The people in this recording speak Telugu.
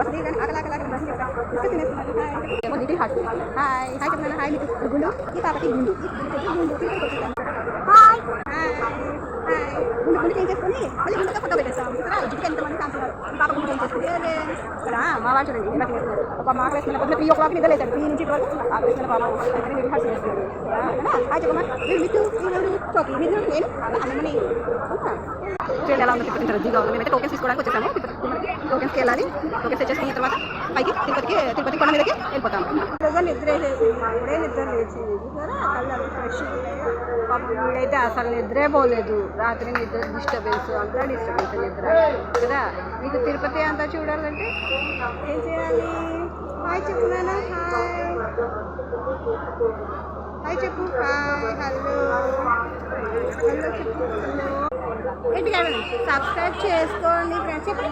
బస్ దిగండి ఆకలాకలాగా బస్ తినేస్తున్నాను హాయ్ హాయ్ చెప్పినాను హాయ్ మీకు గుండు ఈ పాపకి గుండు హాయ్ హాయ్ హాయ్ గుండు గుండు చేంజ్ చేసుకొని మళ్ళీ గుండుతో ఫోటో పెట్టేస్తాం ఇక్కడ ఇంటికి ఎంతమంది కాన్సున్నారు ఈ పాప గుండు చేంజ్ చేసుకుని కదా మా వాళ్ళు చూడండి ఎలా చేస్తున్నారు ఒక మార్క్ వేసుకున్న పొద్దున 3 o'clock నిద్ర లేచాడు 3 నుంచి 12 ఆ వేసుకున్న పాప హార్ట్ చేస్తున్నారు హాయ్ చెప్పమ్మా మీరు మిట్టు చోకి మీరు నేను అమ్మని చూడండి ఎలా ఉంది తిరుపతి రద్దీగా ఉంది మేమైతే టోకెన్స్ తీసుకోవడానికి వచ్చేసాము టోకెన్స్కి వెళ్ళాలి టోకెన్స్ తెచ్చేసుకున్న తర్వాత పైకి తిరుపతి కొండ మీదకి వెళ్ళిపోతాము నిద్ర ఇప్పుడే నిద్ర లేచింది కళ్ళు ఫ్రెష్ పాపం వీడైతే అసలు నిద్రే పోలేదు రాత్రి నిద్ర డిస్టర్బెన్స్ అంతా డిస్టర్బెన్స్ నిద్ర కదా మీకు తిరుపతి అంతా చూడాలంటే ఏం చేయాలి హాయ్ చెప్పు నాన్న హాయ్ చెప్పు హాయ్ హలో హలో చెప్పు హలో ఏంటి సబ్స్క్రైబ్ చేసుకోండి ఫ్రెండ్స్ చెప్పు